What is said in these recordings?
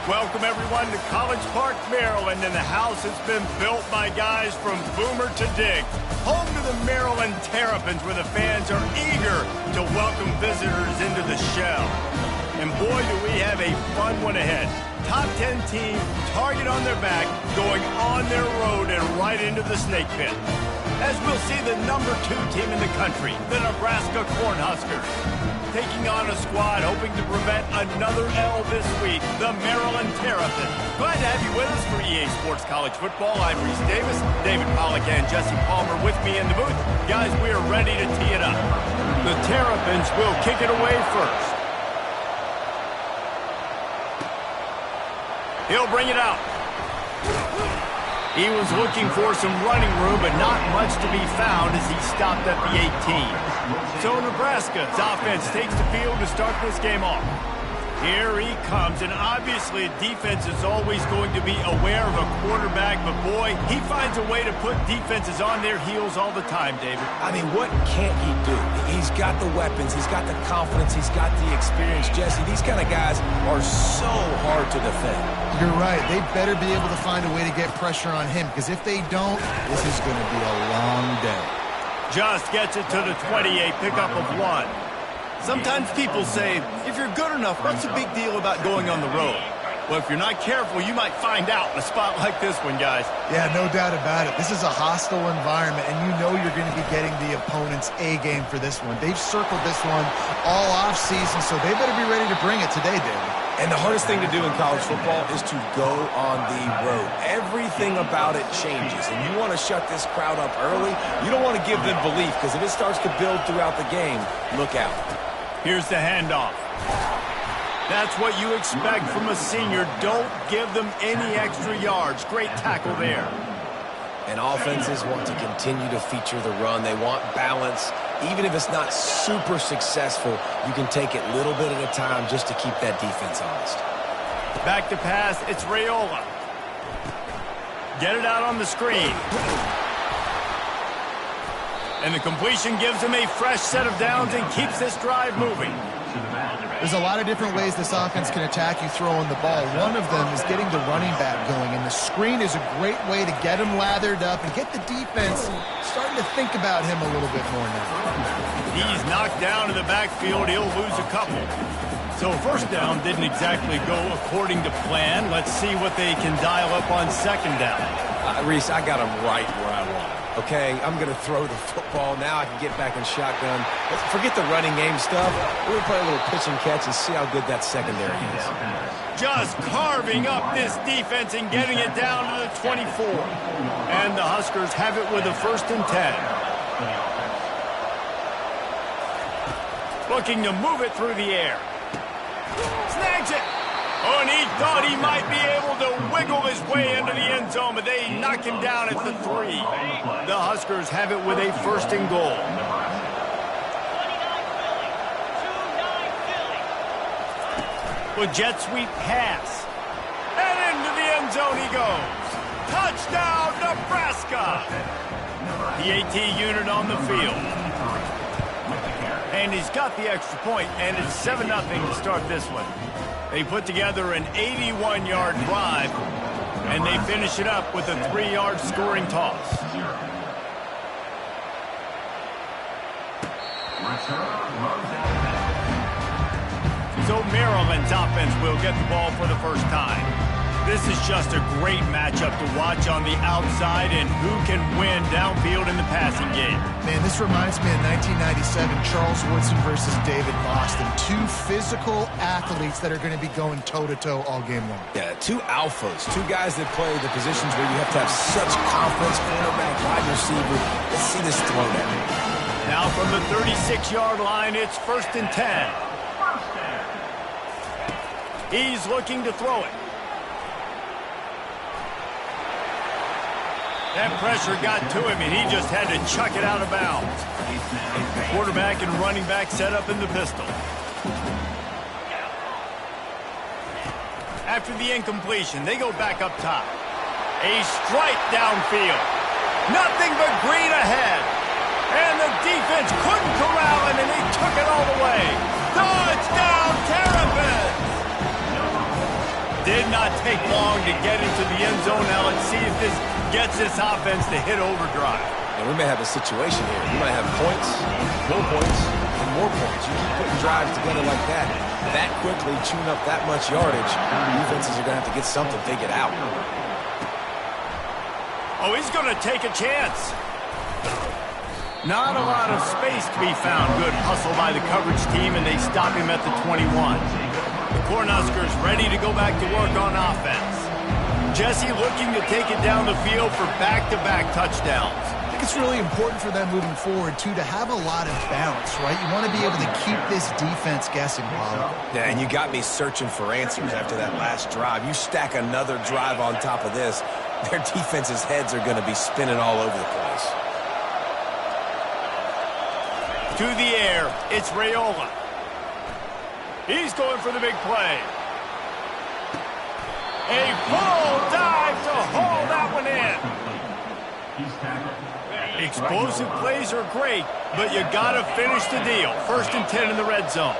Welcome, everyone, to College Park, Maryland, and the house has been built by guys from Boomer to Dig. Home to the Maryland Terrapins, where the fans are eager to welcome visitors into the shell. And boy, do we have a fun one ahead. Top 10 team, target on their back, going on their road and right into the snake pit. As we'll see the number 2 team in the country, the Nebraska Cornhuskers, taking on a squad hoping to prevent another L this week, the Maryland Terrapins. Glad to have you with us for EA Sports College Football. I'm Reese Davis, David Pollack and Jesse Palmer with me in the booth. Guys, we are ready to tee it up. The Terrapins will kick it away first. He'll bring it out. He was looking for some running room, but not much to be found as he stopped at the 18. So Nebraska's offense takes the field to start this game off. Here he comes, and obviously defense is always going to be aware of a quarterback, but boy, he finds a way to put defenses on their heels all the time, David. I mean, what can't he do? He's got the weapons, he's got the confidence, he's got the experience. Jesse, these kind of guys are so hard to defend. You're right. They better be able to find a way to get pressure on him, because if they don't, this is going to be a long day. Just gets it to the 28, pickup of 1. Sometimes people say, if you're good enough, what's the big deal about going on the road? Well, if you're not careful, you might find out in a spot like this one, guys. Yeah, no doubt about it. This is a hostile environment, and you know you're going to be getting the opponent's A game for this one. They've circled this one all offseason, so they better be ready to bring it today, David. And the hardest thing to do in college football is to go on the road. Everything about it changes, and you want to shut this crowd up early. You don't want to give them belief, because if it starts to build throughout the game, look out. Here's the handoff. That's what you expect from a senior. Don't give them any extra yards. Great tackle there. And offenses want to continue to feature the run. They want balance. Even if it's not super successful, you can take it little bit at a time just to keep that defense honest. Back to pass, it's Raiola. Get it out on the screen. And the completion gives him a fresh set of downs and keeps this drive moving. There's a lot of different ways this offense can attack you throwing the ball. One of them is getting the running back going, and the screen is a great way to get him lathered up and get the defense starting to think about him a little bit more now. He's knocked down in the backfield. He'll lose a couple. So first down didn't exactly go according to plan. Let's see what they can dial up on second down. Reese, I got him right where I want him. Okay, I'm going to throw the football. Now I can get back in shotgun. Forget the running game stuff. We're going to play a little pitch and catch and see how good that secondary is. Just carving up this defense and getting it down to the 24. And the Huskers have it with a 1st and 10. Looking to move it through the air. Snags it. Oh, and he thought he might be able to wiggle his way into the end zone, but they knock him down at the 3. The Huskers have it with a 1st and goal. With jet sweep pass. And into the end zone he goes. Touchdown, Nebraska! The AT unit on the field. And he's got the extra point, and it's 7-0 to start this one. They put together an 81-yard drive, and they finish it up with a 3-yard scoring toss. So Maryland's offense will get the ball for the first time. This is just a great matchup to watch on the outside, and who can win downfield in the passing game. Man, this reminds me of 1997, Charles Woodson versus David Boston. 2 physical athletes that are going to be going toe-to-toe all game long. Yeah, 2 alphas, 2 guys that play the positions where you have to have such confidence, quarterback, wide receiver. Let's see this throwdown. Now from the 36-yard line, it's 1st and 10. He's looking to throw it. That pressure got to him, and he just had to chuck it out of bounds. Quarterback and running back set up in the pistol. After the incompletion, they go back up top. A strike downfield. Nothing but green ahead. And the defense couldn't corral him, and he took it all the way. Touchdown, Terrapins! Did did not take long to get into the end zone. Now let's see if this gets this offense to hit overdrive. And we may have a situation here. We might have points, more points, and more points. You keep putting drives together like that quickly, chewing up that much yardage, defenses are going to have to get something figured out. Oh, he's going to take a chance. Not a lot of space to be found. Good hustle by the coverage team, and they stop him at the 21. The Cornhuskers ready to go back to work on offense. Jesse looking to take it down the field for back-to-back touchdowns. I think it's really important for them moving forward, too, to have a lot of balance, right? You want to be able to keep this defense guessing, Bob. Yeah, and you got me searching for answers after that last drive. You stack another drive on top of this, their defense's heads are going to be spinning all over the place. To the air, it's Raiola. He's going for the big play. A full dive to haul that one in. Explosive plays are great, but you got to finish the deal. 1st and 10 in the red zone.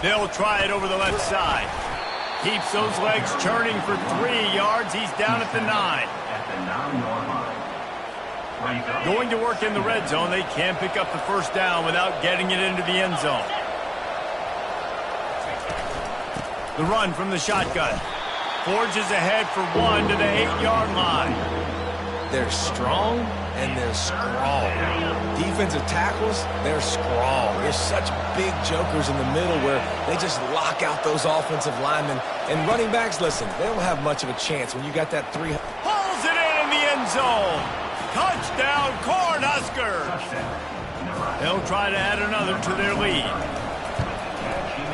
They'll try it over the left side. Keeps those legs churning for 3 yards. He's down at the 9. Going to work in the red zone. They can pick up the first down without getting it into the end zone. The run from the shotgun. Forges ahead for 1 to the 8-yard line. They're strong and they're strong. Defensive tackles, they're strong. They're such big jokers in the middle where they just lock out those offensive linemen. And running backs, listen, they don't have much of a chance when you got that 3. Pulls it in the end zone. Touchdown, Cornhuskers. They'll try to add another to their lead.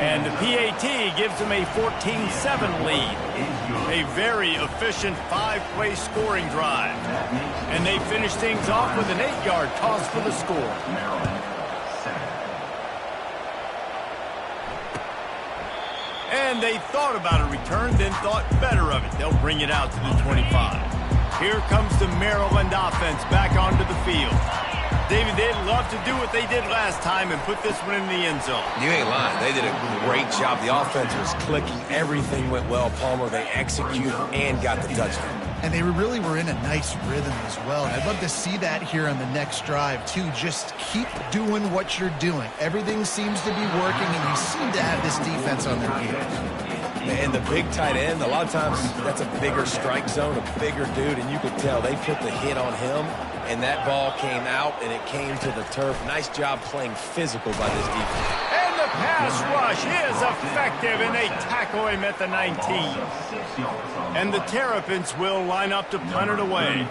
And the PAT gives them a 14-7 lead. A very efficient 5-play scoring drive. And they finish things off with an 8-yard toss for the score. And they thought about a return, then thought better of it. They'll bring it out to the 25. Here comes the Maryland offense back onto the field. David, they'd love to do what they did last time and put this one in the end zone. You ain't lying. They did a great job. The offense was clicking. Everything went well, Palmer. They executed and got the touchdown. And they really were in a nice rhythm as well. And I'd love to see that here on the next drive, too. Just keep doing what you're doing. Everything seems to be working, and you seem to have this defense on their heels. And the big tight end, a lot of times that's a bigger strike zone, a bigger dude, and you could tell they put the hit on him, and that ball came out, and it came to the turf. Nice job playing physical by this defense. And the pass rush is effective, and they tackle him at the 19. And the Terrapins will line up to punt it away.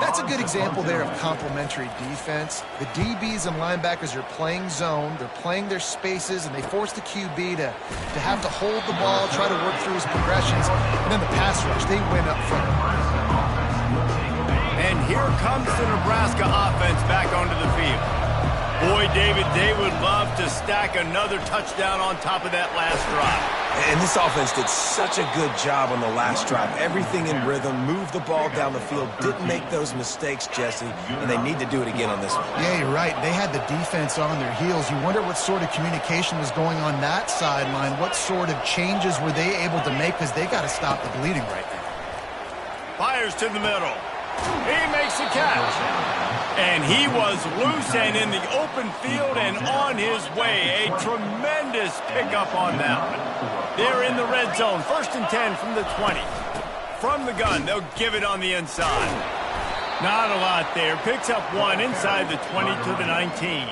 That's a good example there of complementary defense. The DBs and linebackers are playing zone, they're playing their spaces, and they force the QB to have to hold the ball, try to work through his progressions, and then the pass rush, they win up front. And here comes the Nebraska offense back onto the field. Boy, David, they would love to stack another touchdown on top of that last drive. And this offense did such a good job on the last drive. Everything in rhythm, moved the ball down the field, didn't make those mistakes, Jesse, and they need to do it again on this one. Yeah, you're right. They had the defense on their heels. You wonder what sort of communication was going on that sideline. What sort of changes were they able to make, because they got to stop the bleeding right now. Fires to the middle. He makes a catch. And he was loose and in the open field and on his way. A tremendous pickup on that one. They're in the red zone. 1st and 10 from the 20. From the gun, they'll give it on the inside. Not a lot there. Picks up 1 inside the 20 to the 19.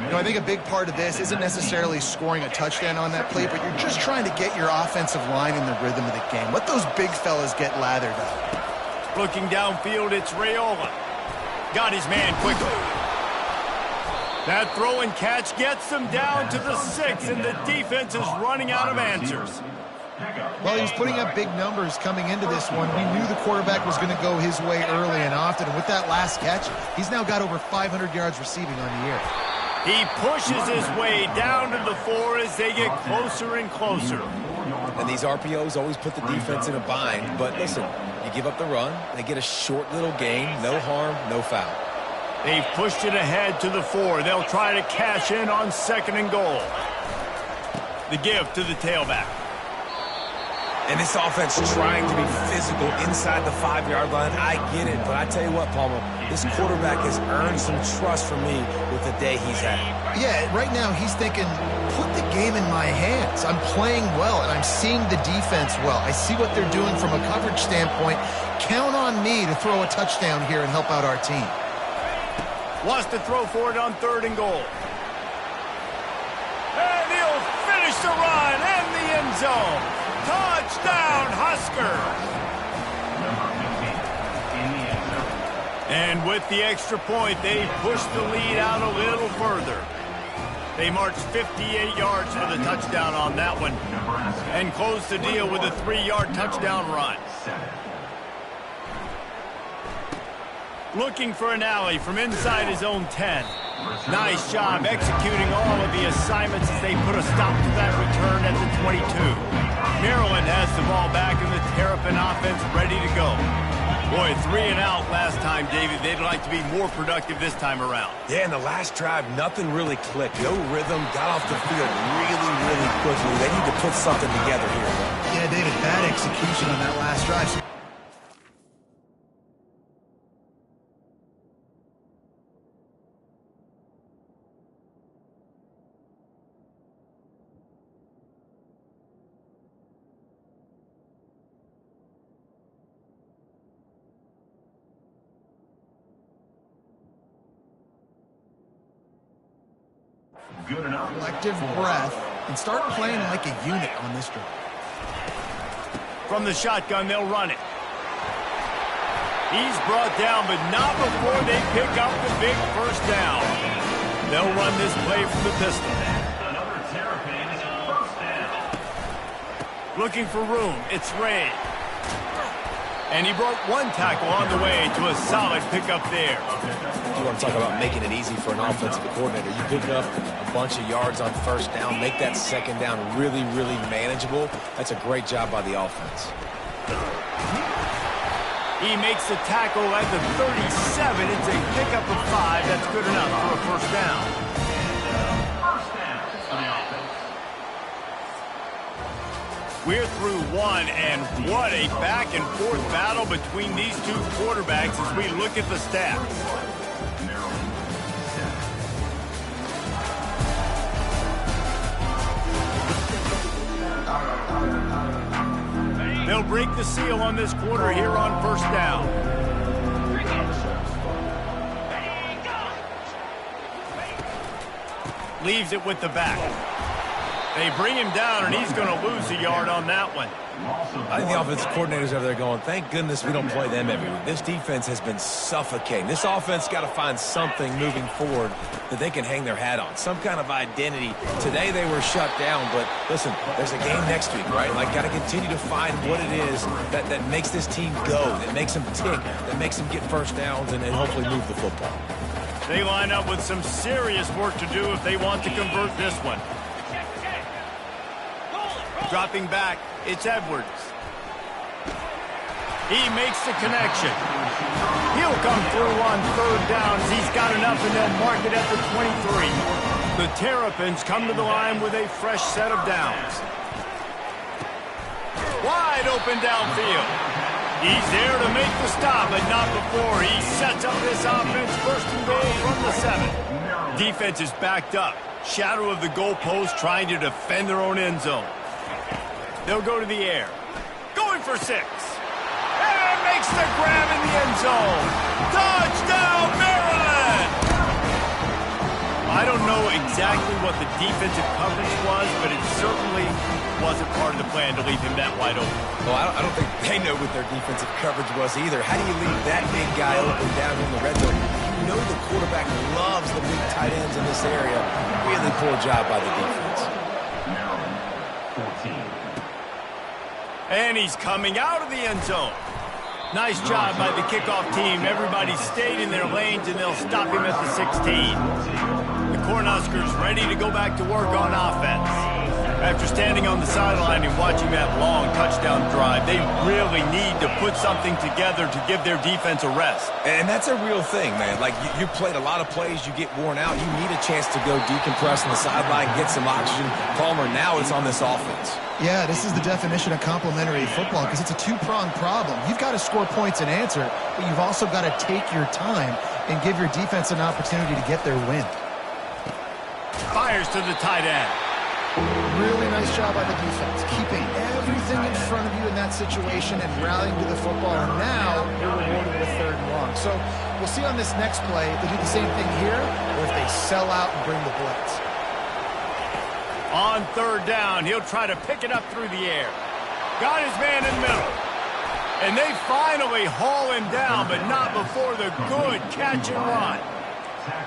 You know, I think a big part of this isn't necessarily scoring a touchdown on that play, but you're just trying to get your offensive line in the rhythm of the game. Let those big fellas get lathered up. Looking downfield, it's Raiola. Got his man quickly. That throw and catch gets them down to the 6, and the defense is running out of answers. Well, he was putting up big numbers coming into this one. We knew the quarterback was going to go his way early and often, and with that last catch, he's now got over 500 yards receiving on the year. He pushes his way down to the 4 as they get closer and closer. And these RPOs always put the defense in a bind, but listen, you give up the run, they get a short little gain, no harm, no foul. They've pushed it ahead to the 4. They'll try to cash in on 2nd and goal. The give to the tailback. And this offense trying to be physical inside the 5-yard line. I get it, but I tell you what, Palmer, this quarterback has earned some trust from me with the day he's had. Yeah, right now he's thinking, put the game in my hands. I'm playing well, and I'm seeing the defense well. I see what they're doing from a coverage standpoint. Count on me to throw a touchdown here and help out our team. Wants to throw for it on 3rd and goal. And he'll finish the run in the end zone. Touchdown, Huskers! And with the extra point, they push the lead out a little further. They march 58 yards for the touchdown on that one and close the deal with a 3-yard touchdown run. Looking for an alley from inside his own 10. Nice job executing all of the assignments as they put a stop to that return at the 22. Maryland has the ball back and the Terrapin offense ready to go. Boy, 3 and out last time, David. They'd like to be more productive this time around. Yeah, in the last drive, nothing really clicked. No rhythm, got off the field really, really quickly. They need to put something together here. Yeah, David, bad execution on that last drive. Good enough. Collective breath and start playing like a unit on this drive. From the shotgun, they'll run it. He's brought down, but not before they pick up the big first down. They'll run this play from the pistol. Another Terrapin first down. Looking for room. It's Ray. And he broke one tackle on the way to a solid pickup there. You want to talk about making it easy for an offensive coordinator. You pick up a bunch of yards on first down, make that second down really, really manageable. That's a great job by the offense. He makes the tackle at the 37. It's a pickup of 5. That's good enough for a first down. First down for the offense. We're through one, and what a back-and-forth battle between these two quarterbacks as we look at the stats. They'll break the seal on this quarter here on first down. Leaves it with the back. They bring him down, and he's going to lose a yard on that one. I think the offensive coordinators over there going, thank goodness we don't play them every week. This defense has been suffocating. This offense got to find something moving forward that they can hang their hat on, some kind of identity. Today they were shut down, but listen, there's a game next week, right? Like, got to continue to find what it is that makes this team go, that makes them tick, that makes them get first downs and hopefully move the football. They line up with some serious work to do if they want to convert this one. Dropping back, it's Edwards. He makes the connection. He'll come through on third down as he's got enough, and they'll mark it at the 23. The Terrapins come to the line with a fresh set of downs. Wide open downfield. He's there to make the stop, but not before he sets up this offense first and goal from the 7. Defense is backed up. Shadow of the goalpost trying to defend their own end zone. They'll go to the air. Going for 6. And makes the grab in the end zone. Touchdown, Maryland! I don't know exactly what the defensive coverage was, but it certainly wasn't part of the plan to leave him that wide open. Well, I don't think they know what their defensive coverage was either. How do you leave that big guy open down in the red zone? You know the quarterback loves the big tight ends in this area. Really poor job by the defense. Maryland, 14. And he's coming out of the end zone. Nice job by the kickoff team. Everybody stayed in their lanes, and they'll stop him at the 16. The Cornhuskers ready to go back to work on offense. After standing on the sideline and watching that long touchdown drive, they really need to put something together to give their defense a rest. And that's a real thing, man. Like, you played a lot of plays, you get worn out. You need a chance to go decompress on the sideline, get some oxygen. Palmer, now it's on this offense. Yeah, this is the definition of complementary football because it's a two-pronged problem. You've got to score points and answer, but you've also got to take your time and give your defense an opportunity to get their win. Fires to the tight end. Really nice job by the defense, keeping everything in front of you in that situation and rallying to the football. And now you're rewarded with 3rd and long. So we'll see on this next play if they do the same thing here or if they sell out and bring the blitz. On 3rd down, he'll try to pick it up through the air. Got his man in the middle. And they finally haul him down, but not before the good catch and run.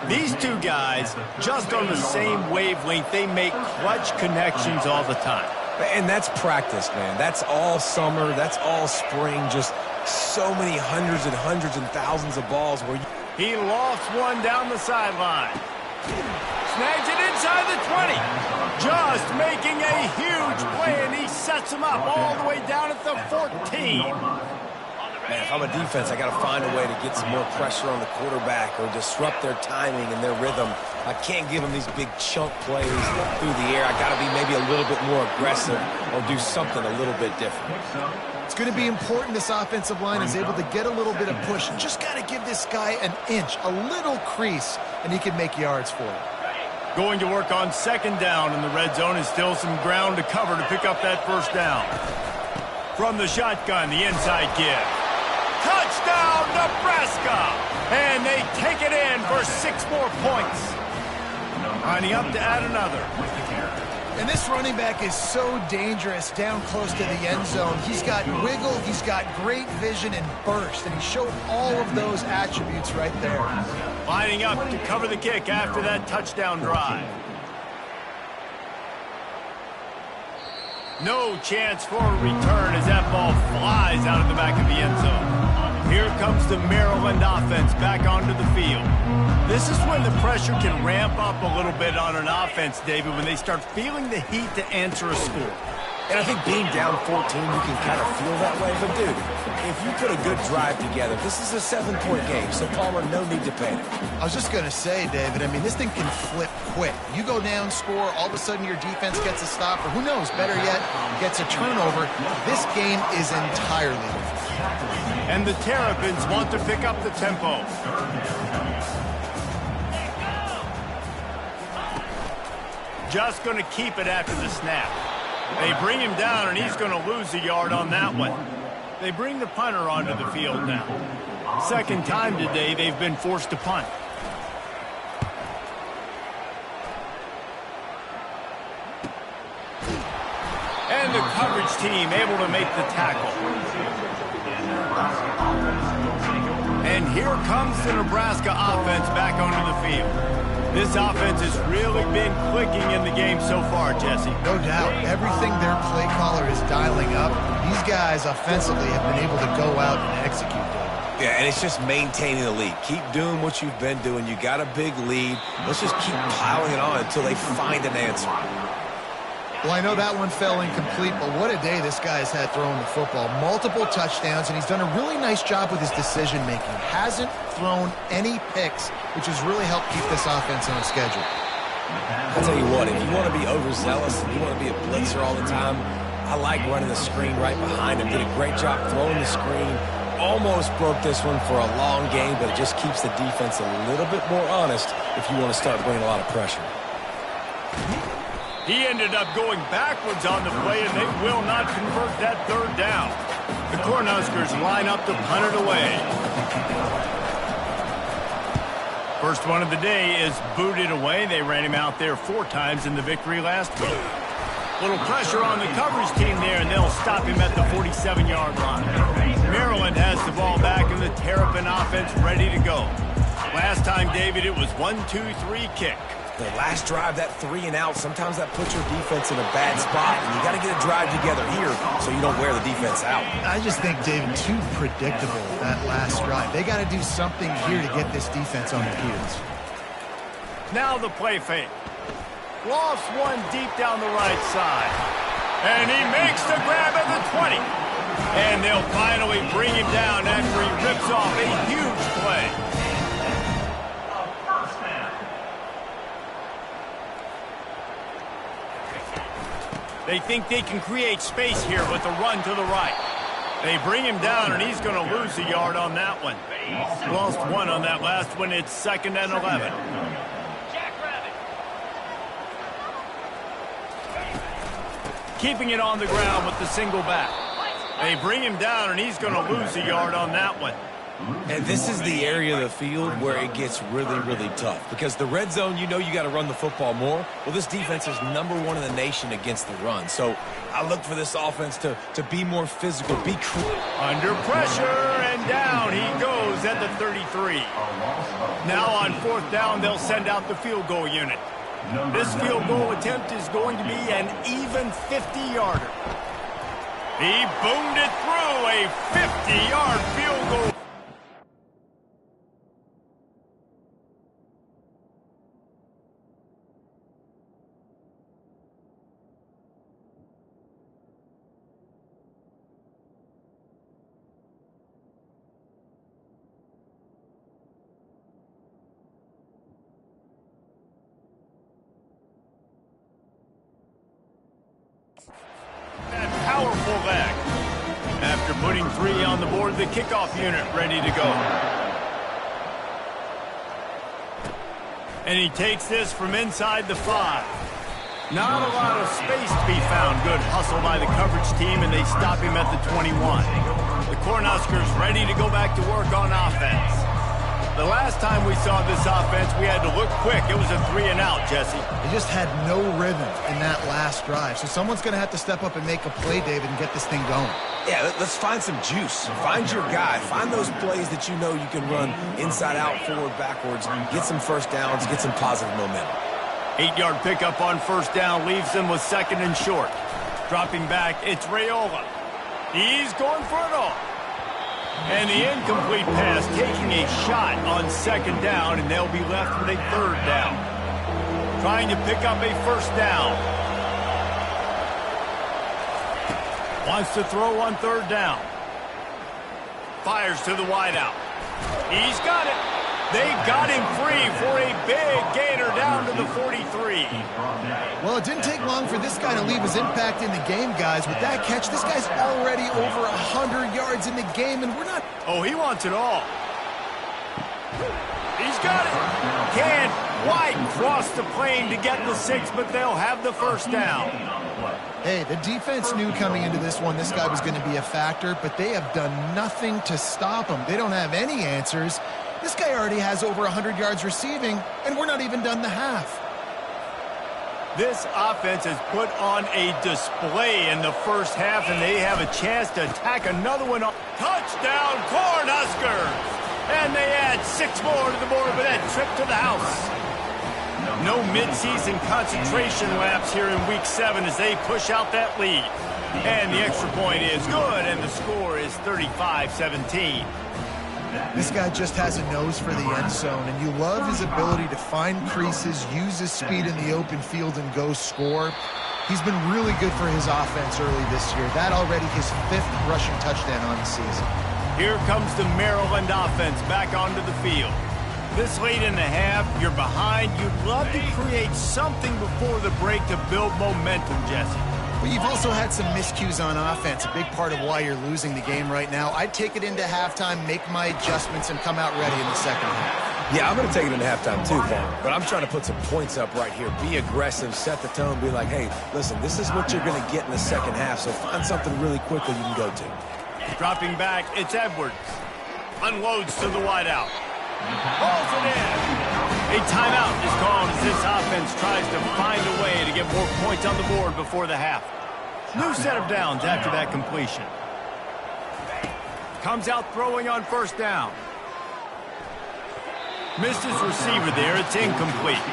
These two guys, just on the same wavelength, they make clutch connections all the time. And that's practice, man. That's all summer. That's all spring. Just so many hundreds and thousands of balls where he lofts one down the sideline. Snags it inside the 20. Just making a huge play, and he sets him up all the way down at the 14. Man, if I'm a defense, I got to find a way to get some more pressure on the quarterback or disrupt their timing and their rhythm. I can't give them these big chunk plays through the air. I got to be maybe a little bit more aggressive or do something a little bit different. It's going to be important this offensive line is able to get a little bit of push. Just got to give this guy an inch, a little crease, and he can make yards for it. Going to work on 2nd down in the red zone is still some ground to cover to pick up that 1st down. From the shotgun, the inside give. Touchdown, Nebraska! And they take it in for 6 more points. Lining up to add another. And this running back is so dangerous down close to the end zone. He's got wiggle, he's got great vision and burst, and he showed all of those attributes right there. Lining up to cover the kick after that touchdown drive. No chance for a return as that ball flies out of the back of the end zone. Here comes the Maryland offense back onto the field. This is when the pressure can ramp up a little bit on an offense, David, when they start feeling the heat to answer a score. And I think being down 14, you can kind of feel that way. But, dude, if you put a good drive together, this is a 7-point game, so Palmer, no need to panic. I was just going to say, David, I mean, this thing can flip quick. You go down, score, all of a sudden your defense gets a stop, or who knows, better yet, gets a turnover. This game is entirely different. And the Terrapins want to pick up the tempo. Just going to keep it after the snap. They bring him down, and he's going to lose a yard on that one. They bring the punter onto the field now. 2nd time today they've been forced to punt. And the coverage team able to make the tackle. And here comes the Nebraska offense back onto the field. This offense has really been clicking in the game so far, Jesse. No doubt. Everything their play caller is dialing up, these guys offensively have been able to go out and execute them. Yeah, and it's just maintaining the lead. Keep doing what you've been doing. You got a big lead. Let's just keep piling it on until they find an answer. Well, I know that one fell incomplete, but what a day this guy has had throwing the football. Multiple touchdowns, and he's done a really nice job with his decision-making. Hasn't thrown any picks, which has really helped keep this offense on schedule. I'll tell you what, if you want to be overzealous and you want to be a blitzer all the time, I like running the screen right behind him. Did a great job throwing the screen. Almost broke this one for a long game, but it just keeps the defense a little bit more honest if you want to start bringing a lot of pressure. He ended up going backwards on the play, and they will not convert that 3rd down. The Cornhuskers line up to punt it away. First one of the day is booted away. They ran him out there 4 times in the victory last week. Little pressure on the coverage team there, and they'll stop him at the 47-yard line. Maryland has the ball back, and the Terrapin offense ready to go. Last time, David, it was 1-2-3 kick. The last drive, that 3 and out, sometimes that puts your defense in a bad spot, and you got to get a drive together here so you don't wear the defense out. I just think, David, too predictable, that last drive. They got to do something here to get this defense on their heels. Now the play fake. Lofts one deep down the right side. And he makes the grab at the 20. And they'll finally bring him down after he rips off a huge play. They think they can create space here with a run to the right. They bring him down, and he's going to lose a yard on that one. Lost one on that last one. It's 2nd and 11. Keeping it on the ground with the single back. They bring him down, and he's going to lose a yard on that one. And this is the area of the field where it gets really, really tough. Because the red zone, you know you got to run the football more. Well, this defense is #1 in the nation against the run. So I look for this offense to be more physical, be under pressure, and down he goes at the 33. Now on 4th down, they'll send out the field goal unit. This field goal attempt is going to be an even 50-yarder. He boomed it through, a 50-yard field goal. Powerful leg. After putting 3 on the board, the kickoff unit ready to go. And he takes this from inside the 5. Not a lot of space to be found. Good hustle by the coverage team, and they stop him at the 21. The Cornhuskers ready to go back to work on offense. The last time we saw this offense, we had to look quick. It was a 3-and-out, Jesse. They just had no rhythm in that last drive. So someone's going to have to step up and make a play, David, and get this thing going. Yeah, let's find some juice. Find your guy. Find those plays that you know you can run inside out, forward, backwards. Get some first downs. Get some positive momentum. 8-yard pickup on 1st down leaves them with 2nd and short. Dropping back, it's Raiola. He's going for it all. And the incomplete pass taking a shot on 2nd down, and they'll be left with a 3rd down. Trying to pick up a 1st down. Wants to throw on 3rd down. Fires to the wideout. He's got it. They got him free for a big gainer down to the 43. Well, it didn't take long for this guy to leave his impact in the game, guys. With that catch, this guy's already over 100 yards in the game, and we're not... Oh, he wants it all. He's got it. Can't quite cross the plane to get the 6, but they'll have the 1st down. Hey, the defense knew coming into this one this guy was going to be a factor, but they have done nothing to stop him. They don't have any answers. This guy already has over 100 yards receiving, and we're not even done the half. This offense has put on a display in the 1st half, and they have a chance to tack another one on. Touchdown, Cornhuskers! And they add 6 more to the board with that trip to the house. No midseason concentration laps here in Week 7 as they push out that lead. And the extra point is good, and the score is 35-17. This guy just has a nose for the end zone, and you love his ability to find creases, use his speed in the open field, and go score. He's been really good for his offense early this year. That already his 5th rushing touchdown on the season. Here comes the Maryland offense back onto the field. This late in the half, you're behind. You'd love to create something before the break to build momentum, Jesse. But you've also had some miscues on offense, a big part of why you're losing the game right now. I'd take it into halftime, make my adjustments, and come out ready in the 2nd half. Yeah, I'm going to take it into halftime too, Paul. But I'm trying to put some points up right here. Be aggressive, set the tone, be like, hey, listen, this is what you're going to get in the 2nd half, so find something really quickly you can go to. Dropping back, it's Edwards. Unloads to the wideout. Pulls it in. A timeout is called as this offense tries to find a way to get more points on the board before the half. New set of downs after that completion. Comes out throwing on 1st down. Missed his receiver there. It's incomplete.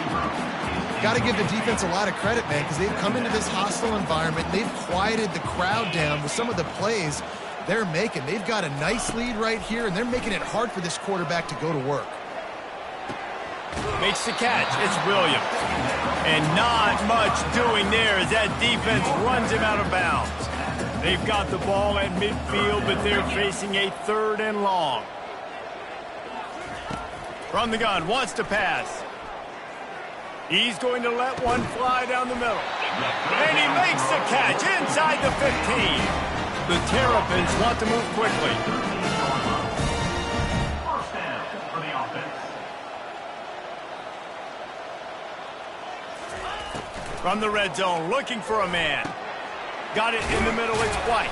Got to give the defense a lot of credit, man, because they've come into this hostile environment. They've quieted the crowd down with some of the plays they're making. They've got a nice lead right here, and they're making it hard for this quarterback to go to work. Makes the catch. It's Williams. And not much doing there as that defense runs him out of bounds. They've got the ball at midfield, but they're facing a 3rd and long. From the gun, wants to pass. He's going to let one fly down the middle. And he makes the catch inside the 15. The Terrapins want to move quickly. First down for the offense. From the red zone, looking for a man. Got it in the middle, it's White.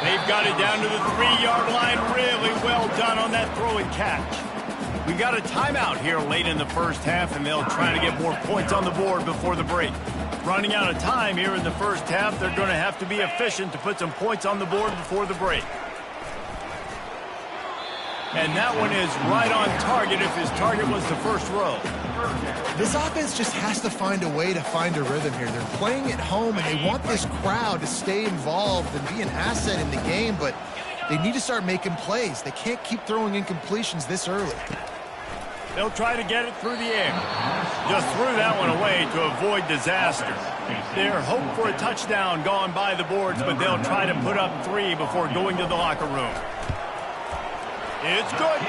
They've got it down to the 3-yard line. Really well done on that throw and catch. We got a timeout here late in the first half, and they'll try to get more points on the board before the break. Running out of time here in the first half, they're going to have to be efficient to put some points on the board before the break. And that one is right on target if his target was the first row. This offense just has to find a way to find a rhythm here. They're playing at home, and they want this crowd to stay involved and be an asset in the game, but they need to start making plays. They can't keep throwing incompletions this early. They'll try to get it through the air. Just threw that one away to avoid disaster. Their hope for a touchdown gone by the boards, but they'll try to put up 3 before going to the locker room. It's good.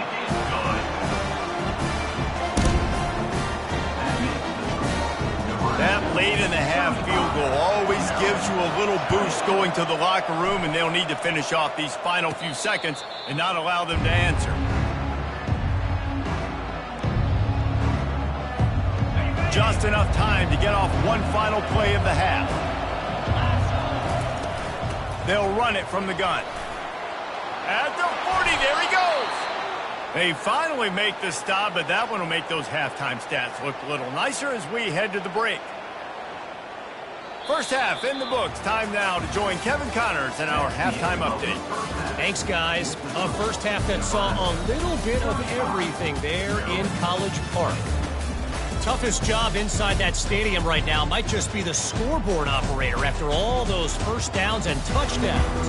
That late in the half field goal always gives you a little boost going to the locker room, and they'll need to finish off these final few seconds and not allow them to answer. Just enough time to get off one final play of the half. They'll run it from the gun. At the 40, there he goes. They finally make the stop, but that one will make those halftime stats look a little nicer as we head to the break. First half in the books. Time now to join Kevin Connors in our halftime update. Thanks, guys. A first half that saw a little bit of everything there in College Park. Toughest job inside that stadium right now might just be the scoreboard operator after all those first downs and touchdowns.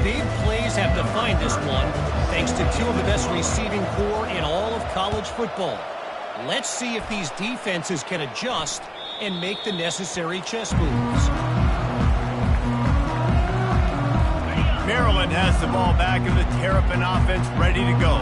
Big plays have defined this one, thanks to 2 of the best receiving corps in all of college football. Let's see if these defenses can adjust and make the necessary chess moves. Maryland has the ball back and the Terrapin offense ready to go.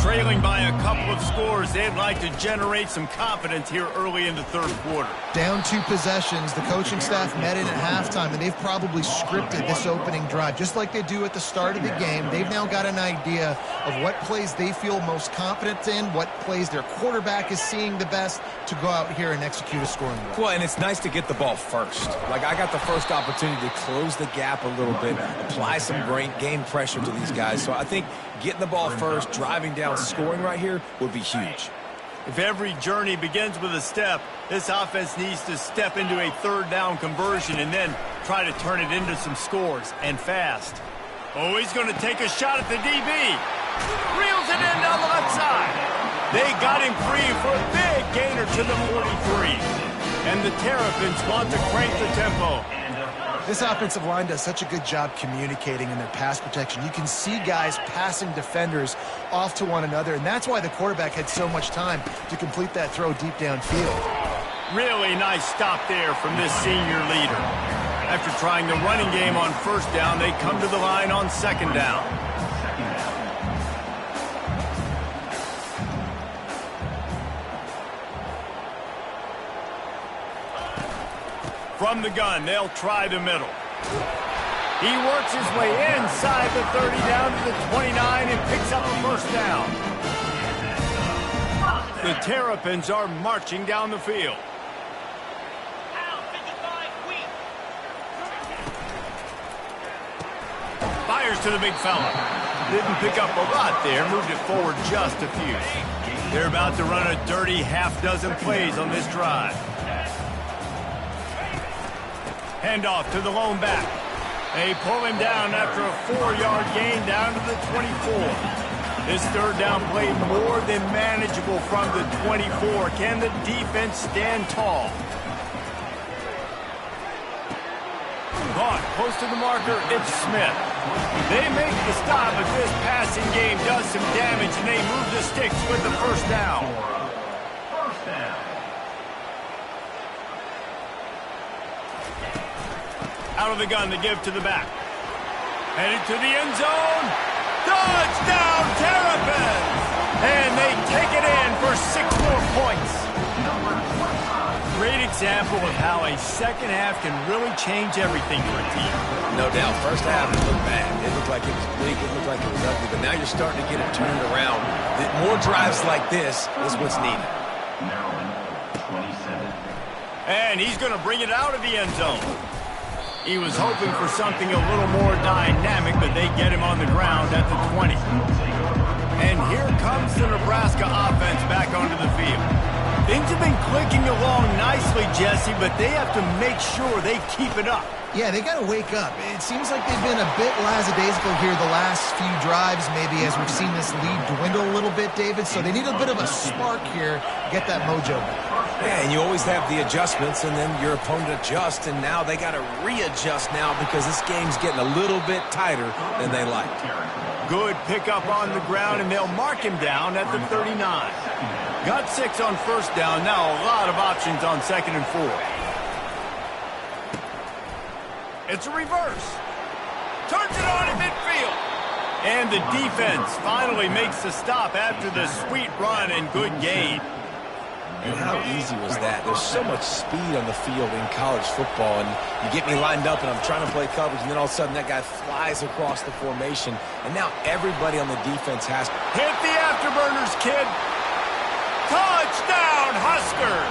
Trailing by a couple of scores, they'd like to generate some confidence here early in the third quarter. Down 2 possessions, the coaching staff met in at halftime, and they've probably scripted this opening drive. Just like they do at the start of the game, they've now got an idea of what plays they feel most confident in, what plays their quarterback is seeing the best to go out here and execute a scoring drive. Well, and it's nice to get the ball first. Like, I got the first opportunity to close the gap a little bit, apply some gain pressure to these guys. So I think getting the ball first, driving down, scoring right here would be huge. If every journey begins with a step, this offense needs to step into a 3rd down conversion and then try to turn it into some scores, and fast. Oh, he's going to take a shot at the DB. Reels it in down the left side. They got him free for a big gainer to the 43. And the Terrapins want to crank the tempo. This offensive line does such a good job communicating in their pass protection. You can see guys passing defenders off to one another, and that's why the quarterback had so much time to complete that throw deep downfield. Really nice stop there from this senior leader. After trying the running game on first down, they come to the line on 2nd down. From the gun, they'll try the middle. He works his way inside the 30 down to the 29 and picks up a first down. The Terrapins are marching down the field. Fires to the big fella. Didn't pick up a lot there, moved it forward just a few. They're about to run a dirty half-dozen plays on this drive. Handoff to the lone back. They pull him down after a 4-yard gain down to the 24. This 3rd down play more than manageable from the 24. Can the defense stand tall? Caught close to the marker, it's Smith. They make the stop, but this passing game does some damage, and they move the sticks with the first down. Out of the gun, they give to the back. Headed to the end zone. Touchdown, Terrapins! And they take it in for 6 more points. Great example of how a second half can really change everything for a team. No doubt. First half, it looked bad. It looked like it was bleak. It looked like it was ugly. But now you're starting to get it turned around. More drives like this is what's needed. And he's going to bring it out of the end zone. He was hoping for something a little more dynamic, but they get him on the ground at the 20. And here comes the Nebraska offense back onto the field. Things have been clicking along nicely, Jesse, but they have to make sure they keep it up. Yeah, they got to wake up. It seems like they've been a bit lackadaisical here the last few drives, maybe as we've seen this lead dwindle a little bit, David. So they need a bit of a spark here, get that mojo. Yeah, and you always have the adjustments, and then your opponent adjusts, and now they got to readjust now because this game's getting a little bit tighter than they like. Good pickup on the ground, and they'll mark him down at the 39. Got 6 on first down. Now a lot of options on 2nd and 4. It's a reverse. Turns it on in midfield. And the defense finally makes the stop after the sweet run and good gain. And how easy was that? There's so much speed on the field in college football, and you get me lined up, and I'm trying to play coverage, and then all of a sudden that guy flies across the formation, and now everybody on the defense has to hit the afterburners, kid. Touchdown, Huskers!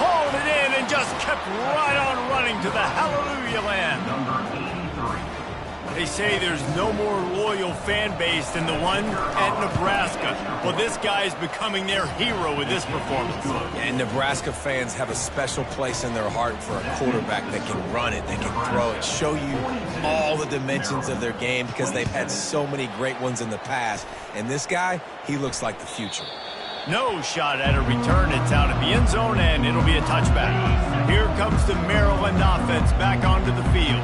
Hauled it in and just kept right on running to the hallelujah land. They say there's no more loyal fan base than the one at Nebraska. Well, this guy is becoming their hero with this performance. And Nebraska fans have a special place in their heart for a quarterback that can run it, that can throw it, show you all the dimensions of their game because they've had so many great ones in the past. And this guy, he looks like the future. No shot at a return. It's out of the end zone, and it'll be a touchback. Here comes the Maryland offense back onto the field.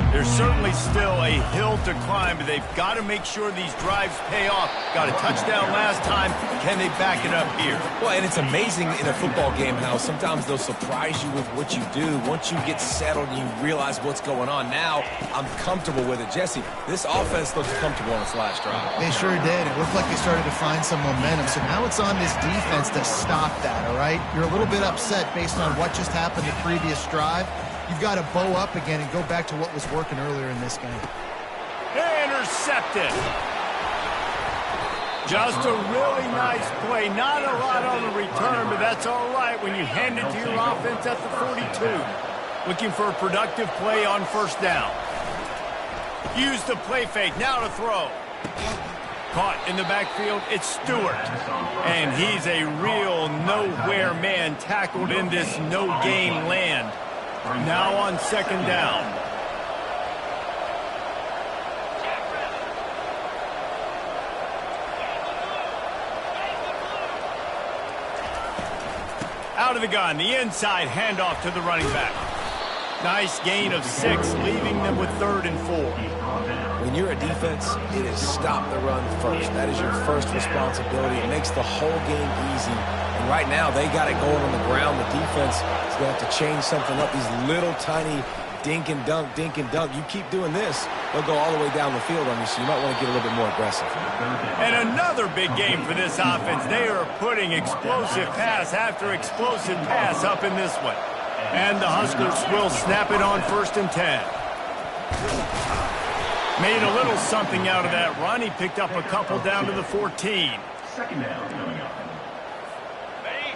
There's certainly still a hill to climb, but they've got to make sure these drives pay off. Got a touchdown last time. Can they back it up here? Well, and it's amazing in a football game how sometimes they'll surprise you with what you do. Once you get settled and you realize what's going on, now I'm comfortable with it. Jesse, this offense looks comfortable on its last drive. They sure did. It looked like they started to find some momentum. So now it's on this defense to stop that, all right? You're a little bit upset based on what just happened the previous drive. You've got to bow up again and go back to what was working earlier in this game. Intercepted. Just a really nice play. Not a lot on the return, but that's all right when you hand it to your offense at the 42. Looking for a productive play on first down. Use the play fake. Now to throw. Caught in the backfield, it's Stewart. And he's a real nowhere man tackled in this no-game land. Now on second down. Out of the gun, the inside handoff to the running back. Nice gain of 6, leaving them with 3rd and 4. When you're a defense, it is stop the run first. That is your first responsibility. It makes the whole game easy. And right now, they got it going on the ground. The defense is going to have to change something up. These little tiny dink and dunk, dink and dunk. You keep doing this, they'll go all the way down the field on you, so you might want to get a little bit more aggressive. And another big game for this offense. They are putting explosive pass after explosive pass up in this one. And the Huskers will snap it on 1st and 10. Made a little something out of that run. He picked up a couple down to the 14. Second down coming up.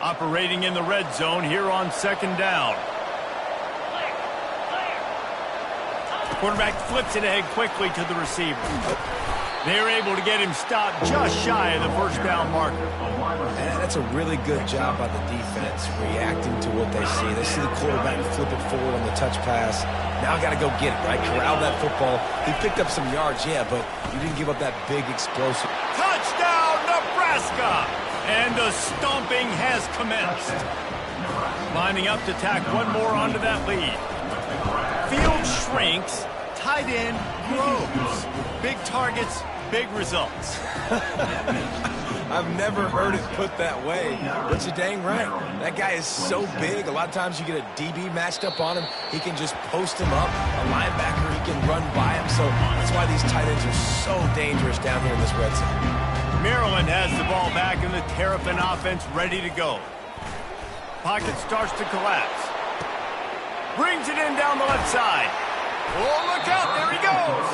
Operating in the red zone here on second down. Quarterback flips it ahead quickly to the receiver. They're able to get him stopped just shy of the first down marker. And that's a really good job by the defense, reacting to what they see. They see the quarterback flip it forward on the touch pass. Now got to go get it, right? Corral that football. He picked up some yards, yeah, but you didn't give up that big explosive. Touchdown, Nebraska! And the stomping has commenced. Lining up to tack one more onto that lead. Field shrinks, tight end grows. Big targets, big results. I've never heard it put that way, but you're dang right. That guy is so big. A lot of times you get a DB matched up on him. He can just post him up. A linebacker, he can run by him. So that's why these tight ends are so dangerous down here in this red zone. Maryland has the ball back in the Terrapin offense ready to go. Pocket starts to collapse. Brings it in down the left side. Oh, look out. There he goes.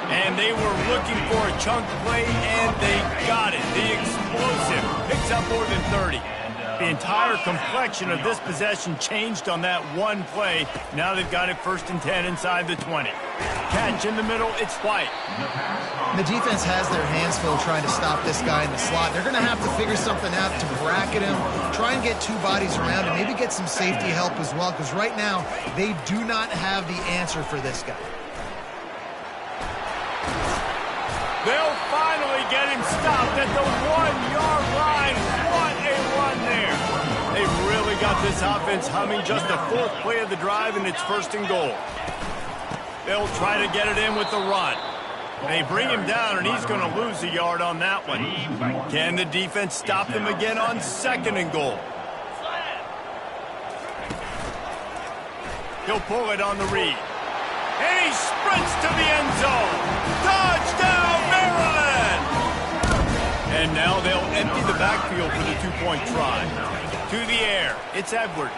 And they were looking for a chunk play, and they got it. The explosive picks up more than 30. The entire complexion of this possession changed on that one play. Now they've got it 1st and 10 inside the 20. Catch in the middle. It's White. The defense has their hands full trying to stop this guy in the slot. They're going to have to figure something out to bracket him, try and get 2 bodies around him, maybe get some safety help as well, because right now they do not have the answer for this guy. They'll finally get him stopped at the 1-yard line. What a run there. They've really got this offense humming. Just the 4th play of the drive, and it's 1st and goal. They'll try to get it in with the run. They bring him down, and he's going to lose a yard on that one. Can the defense stop them again on 2nd and goal? He'll pull it on the read. And he sprints to the end zone. Touchdown, Maryland! And now they'll empty the backfield for the 2-point try. To the air, it's Edwards.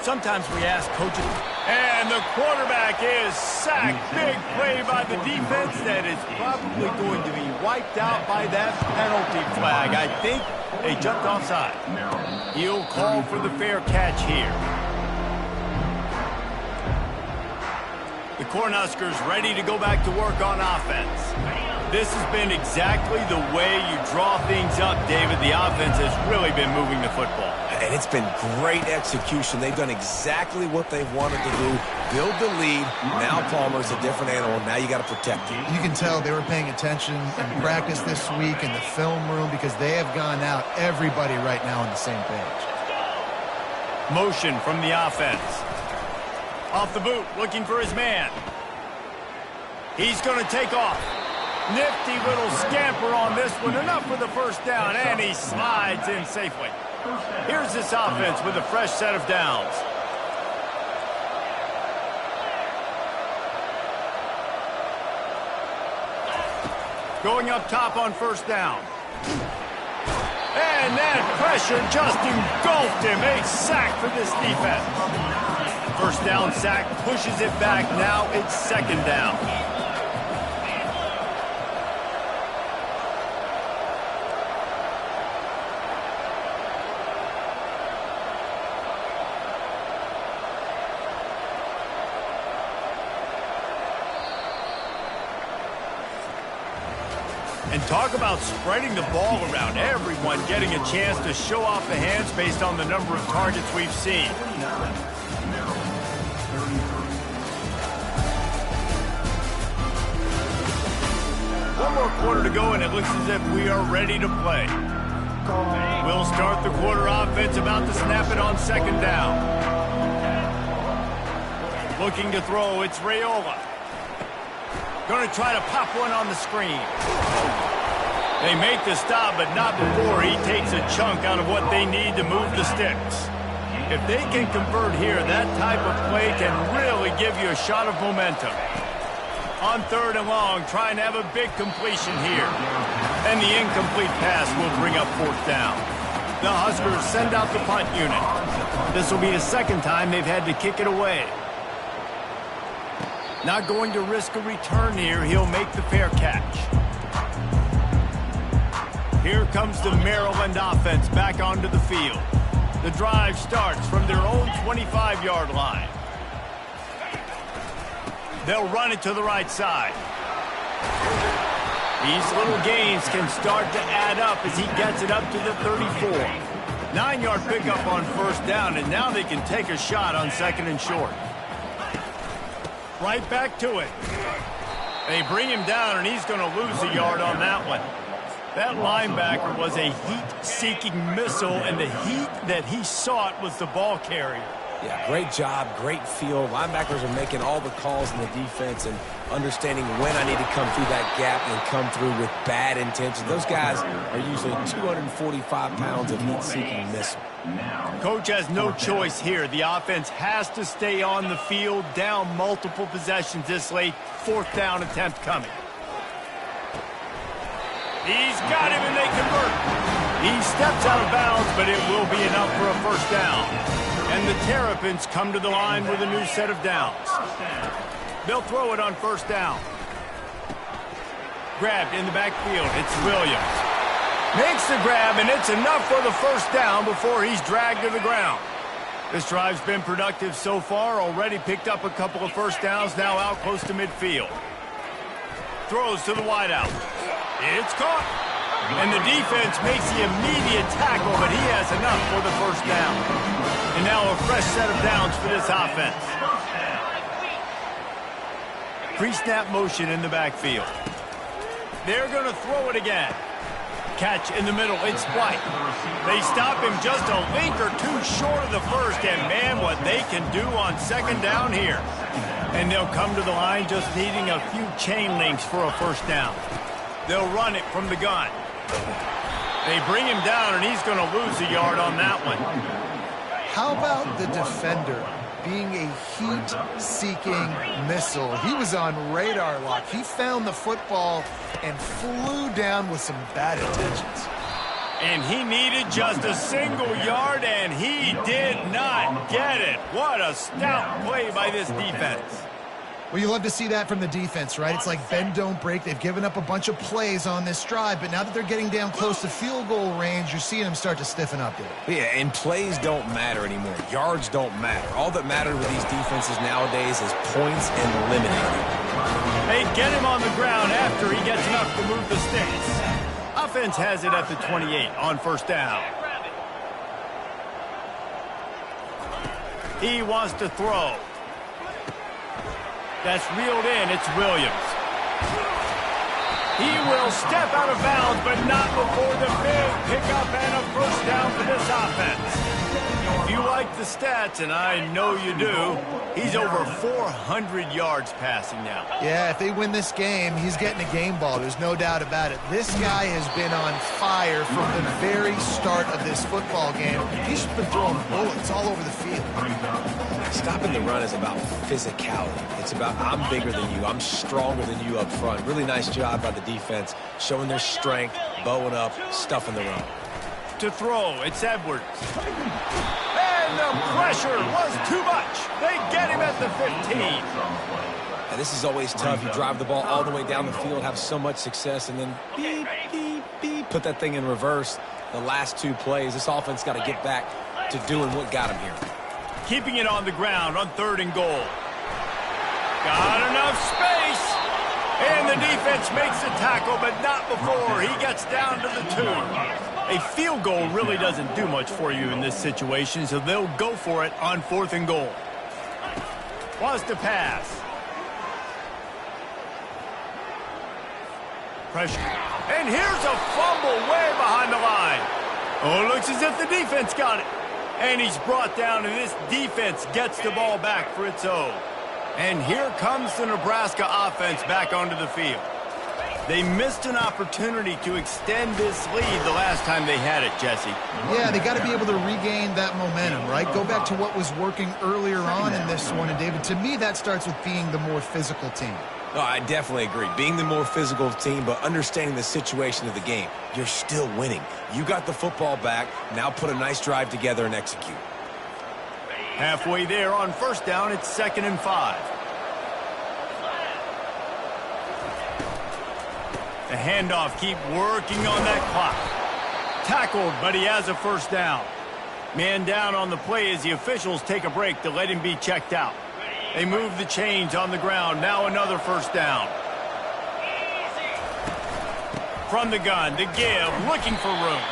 Sometimes we ask coaches, and the quarterback is sacked. Big play by the defense that is probably going to be wiped out by that penalty flag. I think they jumped offside. He'll call for the fair catch here. The Cornhuskers ready to go back to work on offense. This has been exactly the way you draw things up, David. The offense has really been moving the football. And it's been great execution. They've done exactly what they wanted to do. Build the lead. Now Palmer's a different animal. Now you got to protect him. You can tell they were paying attention in practice this week in the film room because they have gone out, everybody right now on the same page. Motion from the offense. Off the boot, looking for his man. He's going to take off. Nifty little scamper on this one. Enough for the 1st down, and he slides in safely. Here's this offense with a fresh set of downs. Going up top on 1st down. And that pressure just engulfed him. A sack for this defense. 1st down sack, pushes it back. Now it's 2nd down. And talk about spreading the ball around. Everyone getting a chance to show off the hands based on the number of targets we've seen. One more quarter to go, and it looks as if we are ready to play. We'll start the quarter offense, about to snap it on 2nd down. Looking to throw, it's Raiola. Going to try to pop one on the screen. They make the stop, but not before he takes a chunk out of what they need to move the sticks. If they can convert here, that type of play can really give you a shot of momentum. On 3rd and long, trying to have a big completion here. And the incomplete pass will bring up 4th down. The Huskers send out the punt unit. This will be the 2nd time they've had to kick it away. Not going to risk a return here. He'll make the fair catch. Here comes the Maryland offense back onto the field. The drive starts from their own 25-yard line. They'll run it to the right side. These little gains can start to add up as he gets it up to the 34. 9-yard pickup on 1st down, and now they can take a shot on 2nd and short. Right back to it. They bring him down, and he's going to lose a yard on that one. That linebacker was a heat-seeking missile, and the heat that he sought was the ball carrier. Yeah, great job, great feel. Linebackers are making all the calls in the defense, and understanding when I need to come through that gap and come through with bad intention. Those guys are usually 245 pounds of heat-seeking missile. Coach has no choice here. The offense has to stay on the field, down multiple possessions this late. 4th down attempt coming. He's got him, and they convert. He steps out of bounds, but it will be enough for a 1st down. And the Terrapins come to the line with a new set of downs. They'll throw it on 1st down. Grabbed in the backfield. It's Williams. Makes the grab, and it's enough for the 1st down before he's dragged to the ground. This drive's been productive so far. Already picked up a couple of 1st downs, now out close to midfield. Throws to the wideout. It's caught. And the defense makes the immediate tackle, but he has enough for the 1st down. And now a fresh set of downs for this offense. Pre-snap motion in the backfield. They're going to throw it again. Catch in the middle. It's White. They stop him just a link or two short of the 1st, and man, what they can do on 2nd down here. And they'll come to the line just needing a few chain links for a 1st down. They'll run it from the gun. They bring him down, and he's going to lose a yard on that one. How about the defender being a heat-seeking missile? He was on radar lock. He found the football and flew down with some bad intentions. And he needed just a single yard, and he did not get it. What a stout play by this defense. Well, you love to see that from the defense, right? It's like bend, don't break. They've given up a bunch of plays on this drive, but now that they're getting down close to field goal range, you're seeing them start to stiffen up there. Yeah, and plays don't matter anymore. Yards don't matter. All that matters with these defenses nowadays is points and eliminating. They get him on the ground after he gets enough to move the sticks. Offense has it at the 28 on 1st down. He wants to throw. That's reeled in. It's Williams. He will step out of bounds, but not before the big pickup and a 1st down for this offense. If you like the stats, and I know you do, he's over 400 yards passing now. Yeah, if they win this game, he's getting a game ball. There's no doubt about it. This guy has been on fire from the very start of this football game. He's been throwing bullets all over the field. Stopping the run is about physicality. It's about I'm bigger than you, I'm stronger than you up front. Really nice job by the defense, showing their strength, bowing up, stuffing the run. To throw, it's Edwards. And the pressure was too much. They get him at the 15. Now, this is always tough. You drive the ball all the way down the field, have so much success, and then beep, beep, beep, put that thing in reverse. The last 2 plays, this offense got to get back to doing what got him here. Keeping it on the ground on 3rd and goal. Got enough space. And the defense makes the tackle, but not before he gets down to the 2. A field goal really doesn't do much for you in this situation, so they'll go for it on 4th and goal. Wants to pass. Pressure. And here's a fumble way behind the line. Oh, it looks as if the defense got it. And he's brought down, and this defense gets the ball back for its own. And here comes the Nebraska offense back onto the field. They missed an opportunity to extend this lead the last time they had it, Jesse. Yeah, they got to be able to regain that momentum, right? Go back to what was working earlier on in this one. And, David, to me, that starts with being the more physical team. Oh, I definitely agree. Being the more physical team, but understanding the situation of the game. You're still winning. You got the football back. Now put a nice drive together and execute. Halfway there on 1st down, it's 2nd and 5. The handoff, keep working on that clock. Tackled, but he has a 1st down. Man down on the play as the officials take a break to let him be checked out. They move the chains on the ground. Now another 1st down. From the gun, the give, looking for room.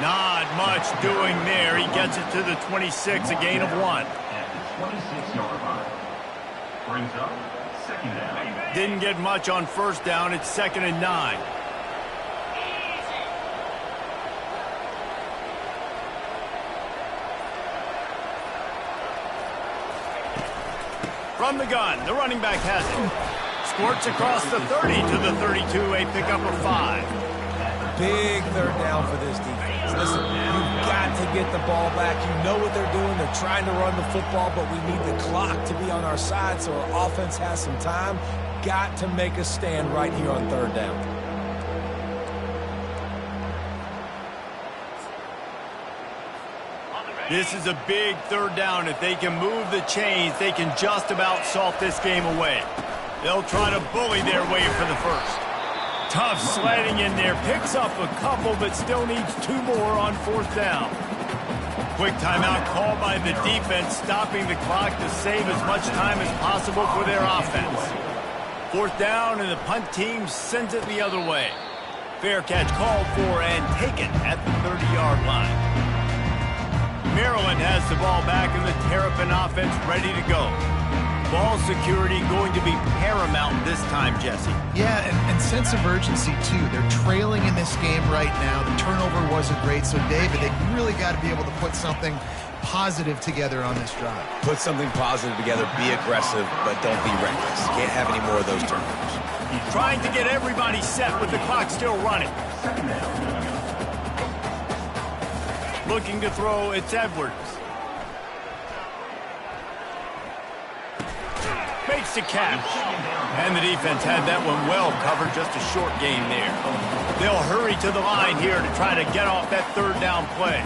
Not much doing there. He gets it to the 26, a gain of 1. 26-yard line. Brings up 2nd down. Didn't get much on 1st down. It's 2nd and 9. From the gun, the running back has it. Squirts across the 30 to the 32, a pickup of 5. Big third down for this defense. Listen, you've got to get the ball back. You know what they're doing. They're trying to run the football, but we need the clock to be on our side so our offense has some time. Got to make a stand right here on third down. This is a big third down. If they can move the chains, they can just about salt this game away. They'll try to bully their way for the first. Tough sledding in there. Picks up a couple, but still needs 2 more on fourth down. Quick timeout called by the defense, stopping the clock to save as much time as possible for their offense. Fourth down, and the punt team sends it the other way. Fair catch called for and taken at the 30-yard line. Maryland has the ball back, and the Terrapin offense ready to go. Ball security going to be paramount this time, Jesse. Yeah, and sense of urgency, too. They're trailing in this game right now. The turnover wasn't great, so, David, they really got to be able to put something positive together on this drive. Put something positive together, be aggressive, but don't be reckless. Can't have any more of those turnovers. Trying to get everybody set with the clock still running. Looking to throw, it's Edwards. Makes the catch. And the defense had that one well covered, just a short gain there. They'll hurry to the line here to try to get off that third down play.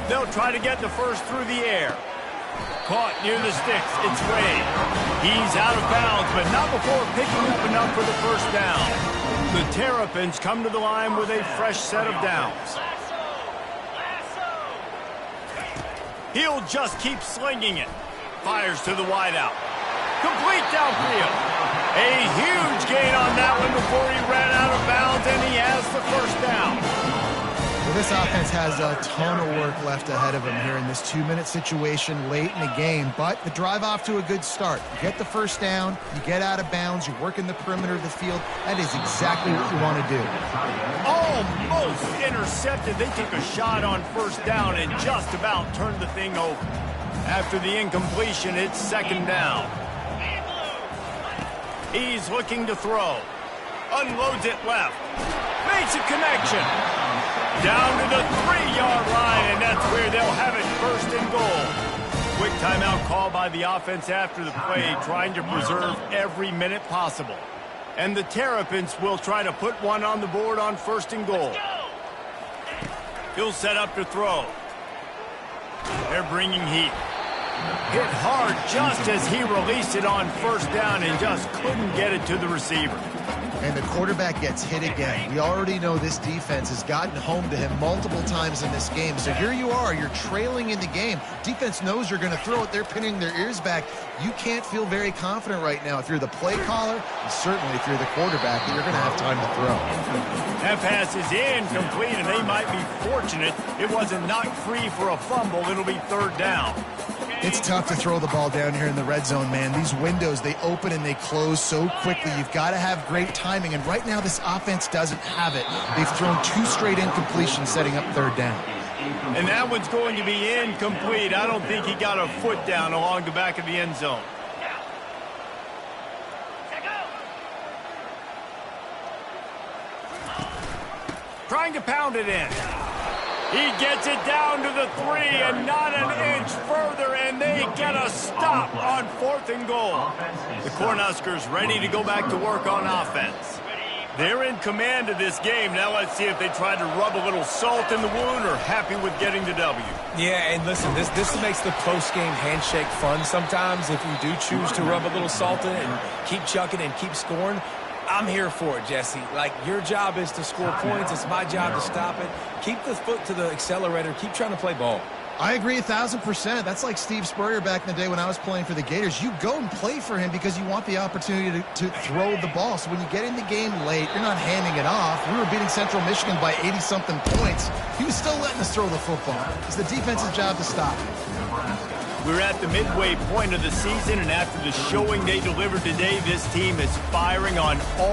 They'll try to get the first through the air. Caught near the sticks, it's Ray. He's out of bounds, but not before picking up enough for the first down. The Terrapins come to the line with a fresh set of downs. He'll just keep slinging it. Fires to the wideout. Complete downfield. A huge gain on that one before he ran out of bounds, and he has the first down. Well, this offense has a ton of work left ahead of them here in this 2-minute situation late in the game, but the drive off to a good start. You get the first down, you get out of bounds, you work in the perimeter of the field. That is exactly what you want to do. Almost intercepted. They took a shot on first down and just about turned the thing over. After the incompletion, it's second down. He's looking to throw. Unloads it left. Makes a connection. Down to the 3-yard line, and that's where they'll have it first and goal. Quick timeout call by the offense after the play, trying to preserve every minute possible. And the Terrapins will try to put one on the board on first and goal. He'll set up to throw. They're bringing heat. Hit hard just as he released it on first down and just couldn't get it to the receiver. And the quarterback gets hit again. We already know this defense has gotten home to him multiple times in this game. So here you are, you're trailing in the game. Defense knows you're going to throw it. They're pinning their ears back. You can't feel very confident right now if you're the play caller, and certainly if you're the quarterback, that you're going to have time to throw. That pass is incomplete, and they might be fortunate it wasn't knocked free for a fumble. It'll be third down. It's tough to throw the ball down here in the red zone, man. These windows, they open and they close so quickly. You've got to have great timing, and right now this offense doesn't have it. They've thrown 2 straight incompletions setting up third down. And that one's going to be incomplete. I don't think he got a foot down along the back of the end zone. Trying to pound it in. He gets it down to the 3 and not an inch further, and they get a stop on fourth and goal. The Cornhuskers ready to go back to work on offense. They're in command of this game. Now let's see if they try to rub a little salt in the wound or happy with getting the W. Yeah, and listen, this makes the post-game handshake fun sometimes. If you do choose to rub a little salt in it and keep chucking and keep scoring, I'm here for it, Jesse. Like, your job is to score points. It's my job to stop it. Keep the foot to the accelerator. Keep trying to play ball. I agree 1,000%. That's like Steve Spurrier back in the day when I was playing for the Gators. You go and play for him because you want the opportunity to throw the ball. So when you get in the game late, you're not handing it off. We were beating Central Michigan by 80-something points. He was still letting us throw the football. It's the defense's job to stop it. We're at the midway point of the season, and after the showing they delivered today, this team is firing on all